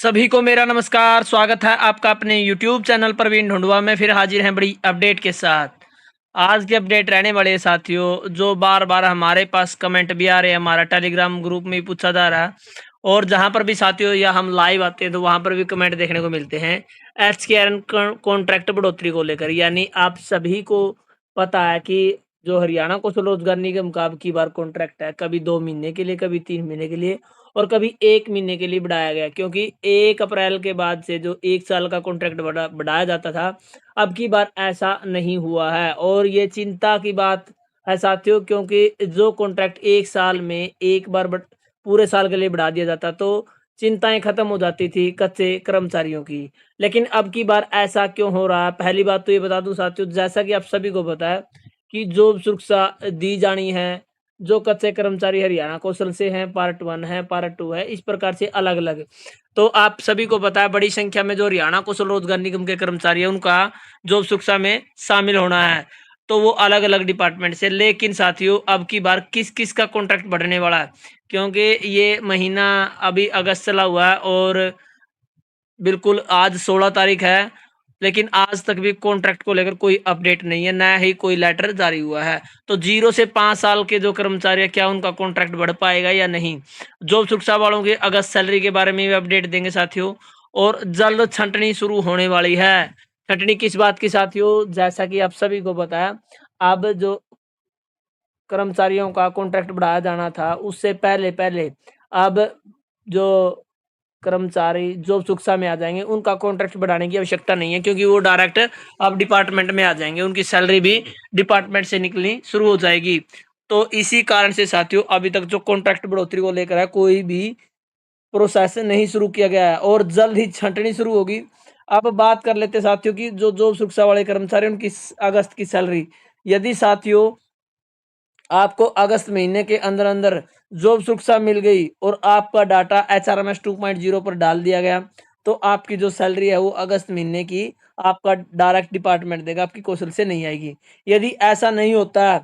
सभी को मेरा नमस्कार। स्वागत है आपका अपने YouTube चैनल प्रवीण ढूंढवा में। फिर हाजिर हैं बड़ी अपडेट के साथ। आज की अपडेट रहने वाले हैं साथियों, जो बार बार हमारे पास कमेंट भी आ रहे हैं, हमारा टेलीग्राम ग्रुप में भी पूछा जा रहा है और जहां पर भी साथियों या हम लाइव आते हैं तो वहां पर भी कमेंट देखने को मिलते हैं एचकेआरएन कॉन्ट्रैक्ट बढ़ोतरी को लेकर। यानी आप सभी को पता है कि जो हरियाणा कौशल रोजगार निगम का अब की बार कॉन्ट्रैक्ट है, कभी 2 महीने के लिए, कभी 3 महीने के लिए और कभी 1 महीने के लिए बढ़ाया गया, क्योंकि 1 अप्रैल के बाद से जो 1 साल का कॉन्ट्रैक्ट बढ़ाया जाता था, अब की बार ऐसा नहीं हुआ है और ये चिंता की बात है साथियों, क्योंकि जो कॉन्ट्रैक्ट 1 साल में एक बार पूरे साल के लिए बढ़ा दिया जाता तो चिंताएं खत्म हो जाती थी कच्चे कर्मचारियों की। लेकिन अब की बार ऐसा क्यों हो रहा है? पहली बात तो ये बता दूं साथियों, जैसा कि आप सभी को पता है कि जॉब सुरक्षा दी जानी है। जो कच्चे कर्मचारी हरियाणा कौशल से हैं, पार्ट 1 है, पार्ट 2 है, इस प्रकार से अलग-अलग। तो आप सभी को पता है बड़ी संख्या में जो हरियाणा कौशल रोजगार निगम के कर्मचारी हैं, उनका जॉब सुरक्षा में शामिल होना है। तो वो अलग-अलग डिपार्टमेंट से। लेकिन साथियों अब की बार किस-किस का कॉन्ट्रैक्ट बढ़ने वाला है? क्योंकि ये महीना अभी अगस्त चला हुआ है और बिल्कुल आज 16 तारीख है, लेकिन आज तक भी कॉन्ट्रैक्ट को लेकर कोई अपडेट नहीं है, ना ही कोई लेटर जारी हुआ है। तो 0 से 5 साल के जो कर्मचारी हैं, क्या उनका कॉन्ट्रैक्ट बढ़ पाएगा या नहीं? जॉब सुरक्षा वालों की अगस्त सैलरी के बारे में भी अपडेट देंगे साथियों और जल्द छँटनी शुरू होने वाली है। छँटनी किस बात की साथियों? जैसा कि आप सभी को पता है, अब जो कर्मचारियों का कॉन्ट्रैक्ट बढ़ाया जाना था, उससे पहले-पहले अब जो कर्मचारी जॉब सुरक्षा में आ जाएँगे, उनका कॉन्ट्रैक्ट बढ़ाने की आवश्यकता नहीं है, क्योंकि वो डायरेक्ट अब डिपार्टमेंट में आ जाएँगे। उनकी सैलरी भी डिपार्टमेंट से निकलनी शुरू हो जाएगी। तो इसी कारण से साथियों अभी तक जो कॉन्ट्रैक्ट बढ़ोतरी को लेकर है, कोई भी प्रोसेस नहीं शुरू किया गया है और जल्द ही छँटनी शुरू होगी। अब बात कर लेते हैं साथियों की जो जॉब सुरक्षा वाले कर्मचारी उनकी अगस्त की सैलरी। यदि साथियों आपको अगस्त महीने के अंदर-अंदर जॉब सुरक्षा मिल गई और आपका डाटा एचआरएमएस 2.0 पर डाल दिया गया, तो आपकी जो सैलरी है वो अगस्त महीने की आपका डायरेक्ट डिपार्टमेंट देगा, आपकी कौशल से नहीं आएगी। यदि ऐसा नहीं होता है,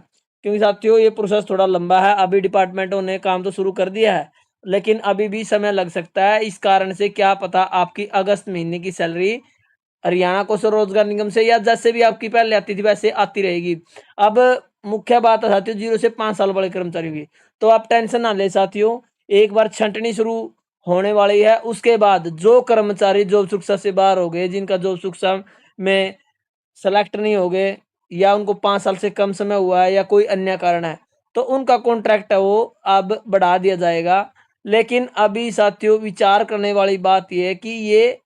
क्योंकि साथियों ये प्रोसेस थोड़ा लंबा है, अभी डिपार्टमेंटों ने काम तो शुरू कर दिया है, लेकिन अभी भी समय लग सकता है। इस कारण से क्या पता आपकी अगस्त महीने की सैलरी हरियाणा कौशल रोजगार निगम से या जैसे भी आपकी पहले आती थी वैसे आती रहेगी। अब मुख्य बात है साथियों 0 से 5 साल वाले कर्मचारियों की, तो आप टेंशन ना लें साथियों, एक बार छँटनी शुरू होने वाली है, उसके बाद जो कर्मचारी जॉब सुरक्षा से बाहर हो गए, जिनका जॉब सुरक्षा में सेलेक्ट नहीं हो गए या उनको 5 साल से कम समय हुआ है या कोई अन्य कारण है, तो उनका कॉन्ट्रैक्ट है वो अब बढ़ा दिया जाएगा। लेकिन अभी साथियों विचार करने वाली बात ये है कि ये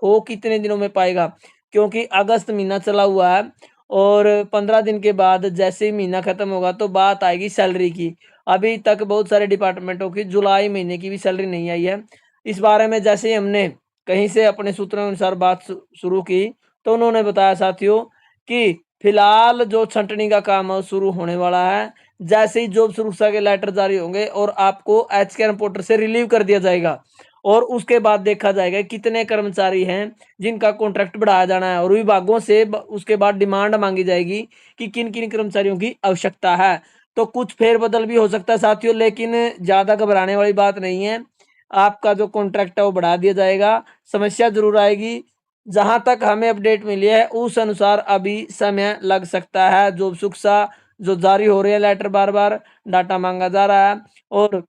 हो कितने दिनों में पाएगा? क्योंकि अगस्त महीना चला हुआ है और 15 दिन के बाद जैसे ही महीना खत्म होगा तो बात आएगी सैलरी की। अभी तक बहुत सारे डिपार्टमेंटों की जुलाई महीने की भी सैलरी नहीं आई है। इस बारे में जैसे ही हमने कहीं से अपने सूत्रों अनुसार बात शुरू की, तो उन्होंने बताया साथियों कि फिलहाल जो छँटनी का काम है वो शुरू होने वाला है। जैसे ही जॉब सुरक्षा के लेटर जारी होंगे और आपको एचकेआरएम पोर्टल से रिलीव कर दिया जाएगा और उसके बाद देखा जाएगा कितने कर्मचारी हैं जिनका कॉन्ट्रैक्ट बढ़ाया जाना है और विभागों से उसके बाद डिमांड मांगी जाएगी कि किन किन कर्मचारियों की आवश्यकता है। तो कुछ फेरबदल भी हो सकता है साथियों, लेकिन ज्यादा घबराने वाली बात नहीं है। आपका जो कॉन्ट्रैक्ट है वो बढ़ा दिया जाएगा। समस्या जरूर आएगी, जहां तक हमें अपडेट मिली है उस अनुसार अभी समय लग सकता है। जॉब सुरक्षा जो जारी हो रहे हैं लेटर, बार बार डाटा मांगा जा रहा है और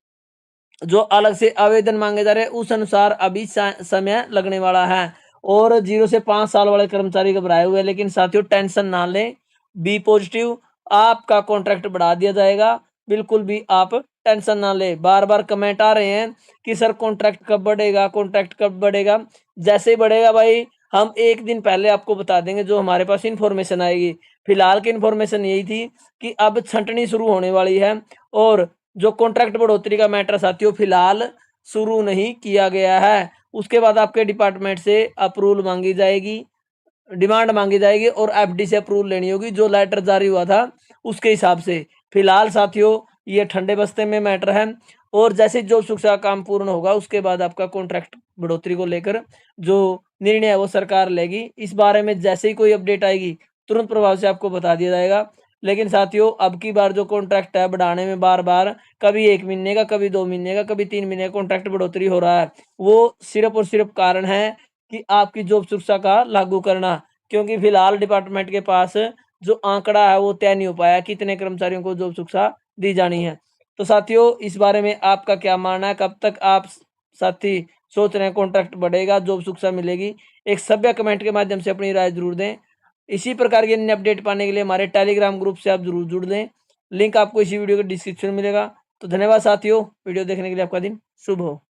जो अलग से आवेदन मांगे जा रहे हैं उस अनुसार अभी समय लगने वाला है। और 0 से 5 साल वाले कर्मचारी घबराए हुए हैं, लेकिन साथियों टेंशन ना लें, बी पॉजिटिव, आपका कॉन्ट्रैक्ट बढ़ा दिया जाएगा। बिल्कुल भी आप टेंशन ना लें। बार-बार कमेंट आ रहे हैं कि सर कॉन्ट्रैक्ट कब बढ़ेगा, कॉन्ट्रैक्ट कब बढ़ेगा? जैसे ही बढ़ेगा भाई हम 1 दिन पहले आपको बता देंगे जो हमारे पास इन्फॉर्मेशन आएगी। फिलहाल की इन्फॉर्मेशन यही थी कि अब छँटनी शुरू होने वाली है और जो कॉन्ट्रैक्ट बढ़ोतरी का मैटर साथियों फिलहाल शुरू नहीं किया गया है। उसके बाद आपके डिपार्टमेंट से अप्रूवल माँगी जाएगी, डिमांड माँगी जाएगी और एफडी से अप्रूवल लेनी होगी, जो लेटर जारी हुआ था उसके हिसाब से। फिलहाल साथियों ये ठंडे बस्ते में मैटर है और जैसे जॉब सुरक्षा का काम पूर्ण होगा उसके बाद आपका कॉन्ट्रैक्ट बढ़ोतरी को लेकर जो निर्णय है वो सरकार लेगी। इस बारे में जैसे ही कोई अपडेट आएगी तुरंत प्रभाव से आपको बता दिया जाएगा। लेकिन साथियों अब की बार जो कॉन्ट्रैक्ट है बढ़ाने में बार बार कभी 1 महीने का, कभी 2 महीने का, कभी 3 महीने का कॉन्ट्रैक्ट बढ़ोतरी हो रहा है। वो सिर्फ और सिर्फ कारण है कि आपकी जॉब सुरक्षा का लागू करना, क्योंकि फिलहाल डिपार्टमेंट के पास जो आंकड़ा है वो तय नहीं हो पाया कितने कर्मचारियों को जॉब सुरक्षा दी जानी है। तो साथियों इस बारे में आपका क्या मानना है? कब तक आप साथी सोच रहे हैं कॉन्ट्रैक्ट बढ़ेगा, जॉब सुरक्षा मिलेगी? एक सभ्य कमेंट के माध्यम से अपनी राय जरूर दें। इसी प्रकार की अन्य अपडेट पाने के लिए हमारे टेलीग्राम ग्रुप से आप जरूर जुड़ लें। लिंक आपको इसी वीडियो के डिस्क्रिप्शन में मिलेगा। तो धन्यवाद साथियों, वीडियो देखने के लिए आपका दिन शुभ हो।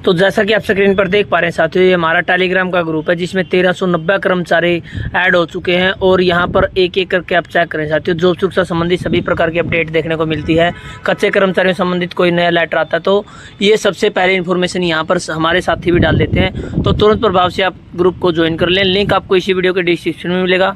तो जैसा कि आप स्क्रीन पर देख पा रहे हैं साथियों, ये हमारा टेलीग्राम का ग्रुप है जिसमें 1390 कर्मचारी ऐड हो चुके हैं और यहाँ पर एक एक करके आप चेक करें साथियों, जॉब सुरक्षा संबंधी सभी प्रकार की अपडेट देखने को मिलती है। कच्चे कर्मचारियों संबंधित कोई नया लेटर आता है तो ये सबसे पहले इन्फॉर्मेशन यहाँ पर हमारे साथी भी डाल देते हैं। तो तुरंत प्रभाव से आप ग्रुप को ज्वाइन कर लें। लिंक आपको इसी वीडियो के डिस्क्रिप्शन में मिलेगा।